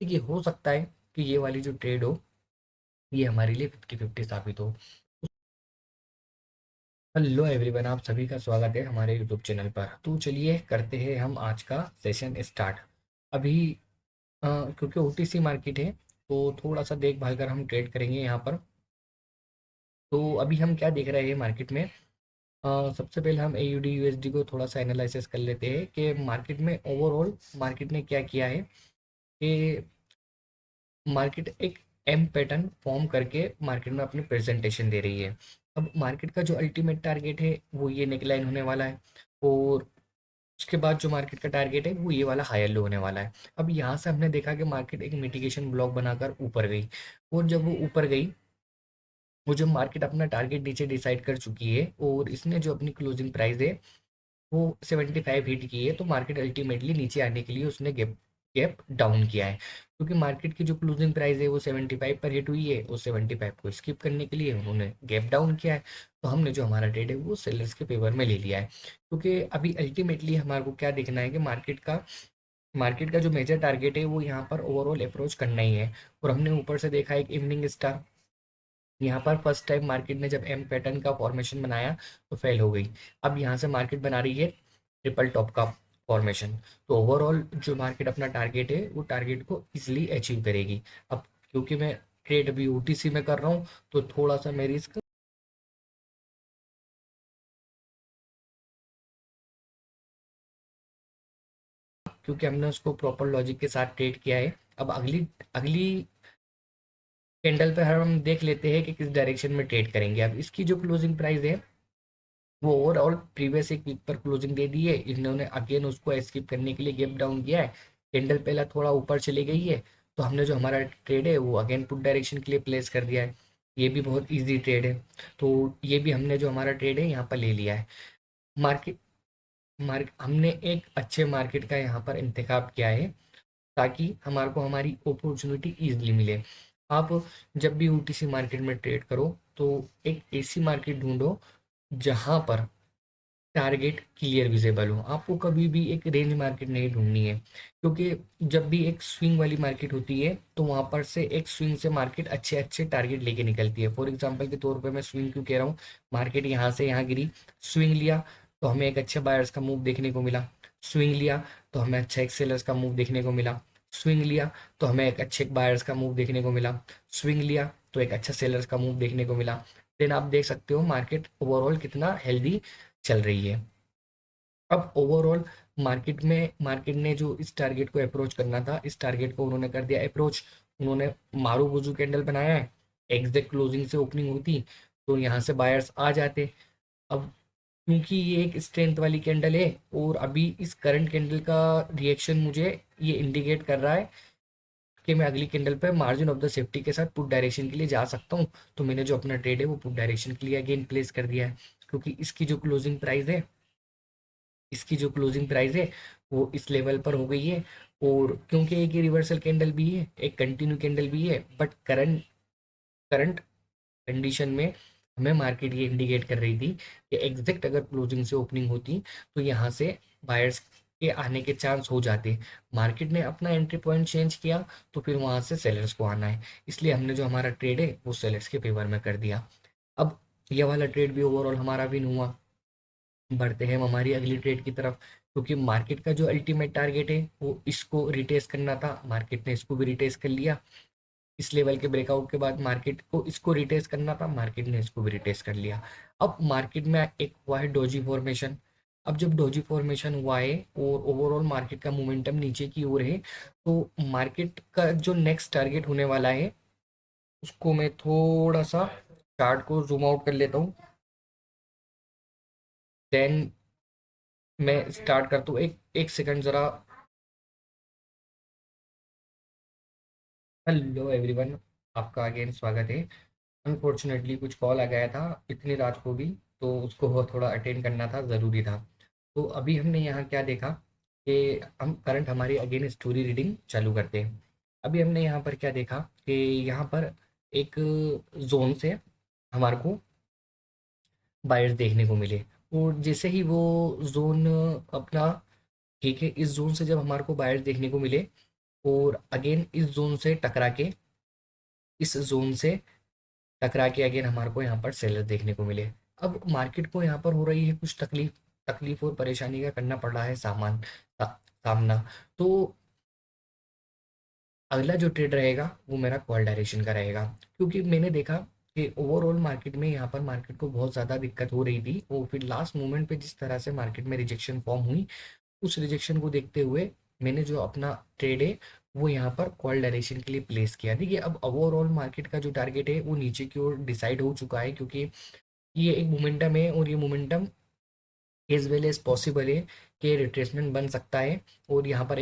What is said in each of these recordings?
देखिए, हो सकता है कि ये वाली जो ट्रेड हो, ये हमारे लिए 50-50 साबित हो। हेलो एवरीवन, आप सभी का स्वागत है हमारे यूट्यूब चैनल पर। तो चलिए करते हैं हम आज का सेशन स्टार्ट। अभी क्योंकि ओटीसी मार्केट है, तो थोड़ा सा देखभाल कर हम ट्रेड करेंगे यहाँ पर। तो अभी हम क्या देख रहे हैं मार्केट में। सबसे पहले हम एयूडी यूएसडी को थोड़ा सा एनालिसिस कर लेते हैं कि मार्केट में ओवरऑल मार्केट ने क्या किया है। कि मार्केट एक एम पैटर्न फॉर्म करके मार्केट में अपनी प्रेजेंटेशन दे रही है। अब मार्केट का जो अल्टीमेट टारगेट है वो ये नेकलाइन होने वाला है, और उसके बाद जो मार्केट का टारगेट है वो ये वाला हायर लो होने वाला है। अब यहाँ से हमने देखा कि मार्केट एक मिटिगेशन ब्लॉक बनाकर ऊपर गई, और जब वो ऊपर गई, वो जो मार्केट अपना टारगेट नीचे डिसाइड कर चुकी है, और इसने जो अपनी क्लोजिंग प्राइस है वो 75 हिट की है, तो मार्केट अल्टीमेटली नीचे आने के लिए उसने गैप गैप डाउन किया है। क्योंकि मार्केट की जो क्लोजिंग प्राइस है वो 75 पर हिट हुई है, और 75 को स्किप करने के लिए उन्होंने गैप डाउन किया है। तो हमने जो हमारा ट्रेड है वो सेलर्स के फेवर में ले लिया है। क्योंकि अभी अल्टीमेटली हमारे को क्या देखना है कि मार्केट का जो मेजर टारगेट है वो यहाँ पर ओवरऑल अप्रोच करना ही है। और हमने ऊपर से देखा एक इवनिंग स्टार, यहाँ पर फर्स्ट टाइम मार्केट ने जब एम पैटर्न का फॉर्मेशन बनाया तो फेल हो गई। अब यहाँ से मार्केट बना रही है ट्रिपल टॉप का फॉर्मेशन। तो ओवरऑल जो मार्केट अपना टारगेट है वो टारगेट को इजिली अचीव करेगी। अब क्योंकि मैं ट्रेड अभी ओटीसी में कर रहा हूँ, तो थोड़ा सा मैं रिस्क, क्योंकि हमने उसको प्रॉपर लॉजिक के साथ ट्रेड किया है। अब अगली अगली कैंडल पे हम देख लेते हैं कि किस डायरेक्शन में ट्रेड करेंगे। अब इसकी जो क्लोजिंग प्राइस है वो ओवरऑल प्रीवियस एक वीक पर क्लोजिंग दे दी है, इन्होंने अगेन उसको एस्केप करने के लिए गैप डाउन किया है। कैंडल पहला थोड़ा ऊपर चली गई है, तो हमने जो हमारा ट्रेड है वो अगेन पुट डायरेक्शन के लिए प्लेस कर दिया है। ये भी बहुत इजी ट्रेड है। तो ये भी हमने जो हमारा ट्रेड है यहाँ पर ले लिया है। मार्केट मार्क हमने एक अच्छे मार्केट का यहाँ पर इंतखाब किया है, ताकि हमारे को हमारी अपॉर्चुनिटी ईजिली मिले। आप जब भी ओटीसी मार्केट में ट्रेड करो, तो एक ऐसी मार्केट ढूंढो जहां पर टारगेट क्लियर विजिबल हो। आपको कभी भी एक रेंज मार्केट नहीं ढूंढनी है, क्योंकि जब भी एक स्विंग वाली मार्केट होती है तो वहां पर से एक स्विंग से मार्केट अच्छे अच्छे टारगेट लेके निकलती है। फॉर एग्जांपल के तौर पे मैं स्विंग क्यों कह रहा हूँ, मार्केट यहाँ से यहाँ गिरी, स्विंग लिया तो हमें एक अच्छे बायर्स का मूव देखने को मिला। स्विंग लिया तो हमें अच्छा एक सेलर्स का मूव देखने को मिला। स्विंग लिया तो हमें एक अच्छे बायर्स का मूव देखने को मिला। स्विंग लिया तो एक अच्छा सेलर्स का मूव देखने को मिला। देन आप देख सकते हो मार्केट ओवरऑल कितना हेल्दी चल रही है। अब ओवरऑल मार्केट ने जो इस टारगेट को अप्रोच करना था, इस टारगेट को उन्होंने कर दिया अप्रोच। उन्होंने मारूबुजू कैंडल बनाया है, एग्जैक्ट क्लोजिंग से ओपनिंग होती तो यहाँ से बायर्स आ जाते। अब क्योंकि ये एक स्ट्रेंथ वाली कैंडल है, और अभी इस करंट कैंडल का रिएक्शन मुझे ये इंडिकेट कर रहा है कि मैं अगली कैंडल पर मार्जिन ऑफ द सेफ्टी के साथ पुट डायरेक्शन के लिए जा सकता हूँ। तो मैंने जो अपना ट्रेड है वो पुट डायरेक्शन के लिए अगेन प्लेस कर दिया है, क्योंकि इसकी जो क्लोजिंग प्राइस है वो इस लेवल पर हो गई है। और क्योंकि एक रिवर्सल कैंडल भी है, एक कंटिन्यू कैंडल भी है, बट करंट करंट कंडीशन में हमें मार्केट ये इंडिकेट कर रही थी कि एग्जैक्ट अगर क्लोजिंग से ओपनिंग होती तो यहाँ से बायर्स के आने के चांस हो जाते। मार्केट ने अपना एंट्री पॉइंट चेंज किया, तो फिर वहां से सेलर्स को आना है, इसलिए हमने जो हमारा ट्रेड है वो सेलर्स के फेवर में कर दिया। अब ये वाला ट्रेड भी ओवरऑल हमारा विन हुआ। बढ़ते हैं हम हमारी अगली ट्रेड की तरफ, क्योंकि मार्केट का जो अल्टीमेट टारगेट है वो इसको रिटेस्ट करना था, मार्केट ने इसको भी रिटेस्ट कर लिया। इस लेवल के ब्रेकआउट के बाद मार्केट को इसको रिटेस्ट करना था, मार्केट ने इसको भी रिटेस्ट कर लिया। अब मार्केट में एक हुआ है डोजी फॉर्मेशन। अब जब डोजी फॉर्मेशन हुआ है और ओवरऑल मार्केट का मोमेंटम नीचे की ओर है, तो मार्केट का जो नेक्स्ट टारगेट होने वाला है उसको मैं थोड़ा सा चार्ट को जूम आउट कर लेता हूँ। देन मैं स्टार्ट करता हूँ। एक एक सेकंड जरा। हेलो एवरीवन, आपका अगेन स्वागत है। अनफॉर्चुनेटली कुछ कॉल आ गया था इतनी रात को भी, तो उसको वो थोड़ा अटेंड करना था, ज़रूरी था। तो अभी हमने यहाँ क्या देखा कि हम करंट हमारी अगेन स्टोरी रीडिंग चालू करते हैं। अभी हमने यहाँ पर क्या देखा कि यहाँ पर एक जोन से हमारे को बायर्स देखने को मिले, और जैसे ही वो जोन अपना, ठीक है, इस जोन से जब हमारे को बायर्स देखने को मिले, और अगेन इस जोन से टकरा के अगेन हमारे को यहाँ पर सेलर देखने को मिले। अब मार्केट को यहाँ पर हो रही है कुछ तकलीफ और परेशानी का करना पड़ रहा है सामना। तो अगला जो ट्रेड रहेगा वो मेरा कॉल डायरेक्शन का रहेगा, क्योंकि मैंने देखा कि ओवरऑल मार्केट में यहाँ पर मार्केट को बहुत ज़्यादा दिक्कत हो रही थी, और फिर लास्ट मोमेंट पे जिस तरह से मार्केट में रिजेक्शन फॉर्म हुई, उस रिजेक्शन को देखते हुए मैंने जो अपना ट्रेड है वो यहाँ पर कॉल डायरेक्शन के लिए प्लेस किया। देखिए अब ओवरऑल मार्केट का जो टारगेट है वो नीचे की ओर डिसाइड हो चुका है, क्योंकि ये एक मोमेंटम है, और ये momentum as well as possible है कि रिट्रेसमेंट बन सकता है। और यहाँ पर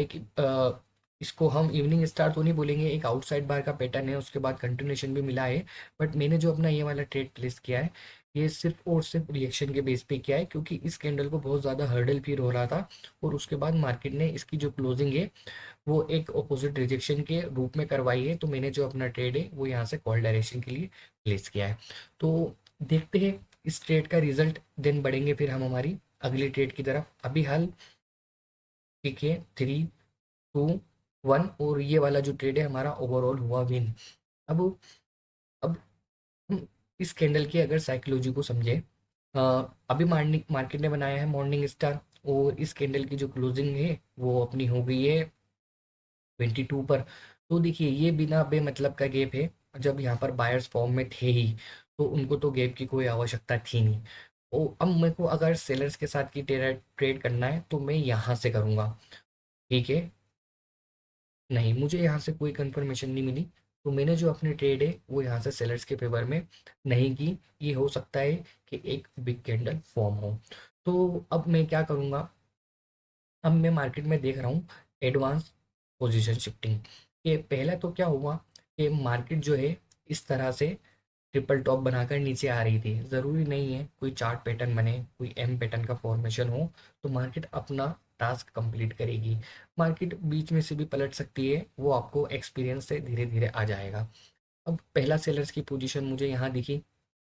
इसको हम इवनिंग स्टार तो नहीं बोलेंगे, एक आउटसाइड बार का पैटर्न है, उसके बाद कंटिन्यूएशन भी मिला है। बट मैंने जो अपना ये वाला ट्रेड प्लेस किया है, ये सिर्फ और सिर्फ रिएक्शन के बेस पे किया है, क्योंकि इस कैंडल को बहुत ज़्यादा हर्डल फील हो रहा था, और उसके बाद मार्केट ने इसकी जो क्लोजिंग है वो एक अपोजिट रिजेक्शन के रूप में करवाई है। तो मैंने जो अपना ट्रेड है वो यहाँ से कॉल डायरेक्शन के लिए प्लेस किया है। तो देखते हैं इस ट्रेड का रिजल्ट, देन बढ़ेंगे फिर हम हमारी अगली ट्रेड की तरफ। अभी हाल ठीक है 3, 2, 1, और ये वाला जो ट्रेड है हमारा ओवरऑल हुआ विन। अब अब हम इस कैंडल की अगर साइकोलॉजी को समझे, अ, अभी मार्केट ने बनाया है मॉर्निंग स्टार, और इस कैंडल की जो क्लोजिंग है वो अपनी हो गई है 22 पर। तो देखिए ये बिना बेमतलब का गैप है, जब यहाँ पर बायर्स फॉर्म में थे ही, तो उनको तो गैप की कोई आवश्यकता थी नहीं। ओ अब मेरे को अगर सेलर्स के साथ की ट्रेड करना है तो मैं यहाँ से करूँगा, ठीक है। नहीं, मुझे यहाँ से कोई कंफर्मेशन नहीं मिली, तो मैंने जो अपनी ट्रेड है वो यहाँ से सेलर्स के फेवर में नहीं की। ये हो सकता है कि एक बिग कैंडल फॉर्म हो। तो अब मैं क्या करूँगा, अब मैं मार्केट में देख रहा हूँ एडवांस पोजीशन शिफ्टिंग। ये पहला तो क्या हुआ कि मार्केट जो है इस तरह से ट्रिपल टॉप बनाकर नीचे आ रही थी। ज़रूरी नहीं है कोई चार्ट पैटर्न बने, कोई एम पैटर्न का फॉर्मेशन हो तो मार्केट अपना टास्क कंप्लीट करेगी। मार्केट बीच में से भी पलट सकती है, वो आपको एक्सपीरियंस से धीरे धीरे आ जाएगा। अब पहला सेलर्स की पोजीशन मुझे यहाँ दिखी,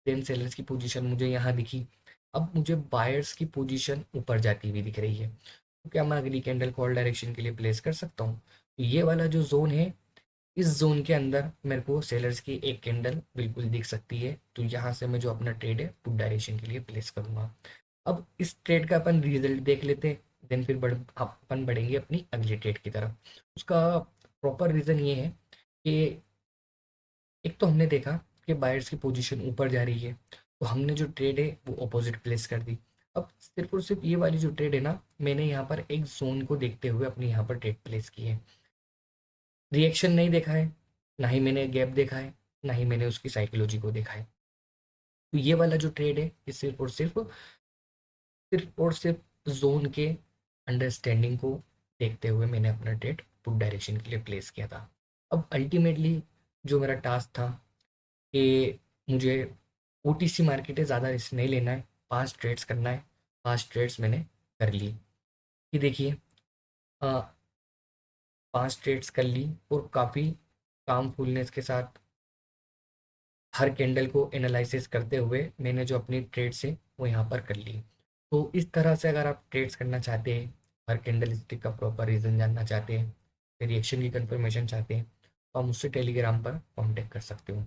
देन सेलर्स की पोजीशन मुझे यहाँ दिखी, अब मुझे बायर्स की पोजीशन ऊपर जाती हुई दिख रही है। तो क्या मैं अगली कैंडल कॉल डायरेक्शन के लिए प्लेस कर सकता हूँ? तो ये वाला जो जोन है, इस जोन के अंदर मेरे को सेलर्स की एक कैंडल बिल्कुल दिख सकती है, तो यहाँ से मैं जो अपना ट्रेड है पुट डायरेक्शन के लिए प्लेस करूँगा। अब इस ट्रेड का अपन रिजल्ट देख लेते हैं, देन फिर अपन बढ़ेंगे अपनी अगली ट्रेड की तरफ। उसका प्रॉपर रीज़न ये है कि एक तो हमने देखा कि बायर्स की पोजीशन ऊपर जा रही है, तो हमने जो ट्रेड है वो अपोजिट प्लेस कर दी। अब सिर्फ और सिर्फ ये वाली जो ट्रेड है ना, मैंने यहाँ पर एक जोन को देखते हुए अपने यहाँ पर ट्रेड प्लेस की है। रिएक्शन नहीं देखा है, ना ही मैंने गैप देखा है, ना ही मैंने उसकी साइकोलॉजी को देखा है। तो ये वाला जो ट्रेड है ये सिर्फ और सिर्फ जोन के अंडरस्टैंडिंग को देखते हुए मैंने अपना ट्रेड पुट डायरेक्शन के लिए प्लेस किया था। अब अल्टीमेटली जो मेरा टास्क था कि मुझे ओटीसी मार्केट है, ज़्यादा रिस्क नहीं लेना है, 5 ट्रेड्स करना है। 5 ट्रेड्स मैंने कर ली। ये देखिए, 5 ट्रेड्स कर ली, और काफ़ी काम फुलनेस के साथ हर कैंडल को एनालिसिस करते हुए मैंने जो अपनी ट्रेड्स है वो यहाँ पर कर ली। तो इस तरह से अगर आप ट्रेड्स करना चाहते हैं, हर कैंडल स्टिक का प्रॉपर रीज़न जानना चाहते हैं, रिएक्शन की कंफर्मेशन चाहते हैं, तो आप मुझसे टेलीग्राम पर कांटेक्ट कर सकते हो।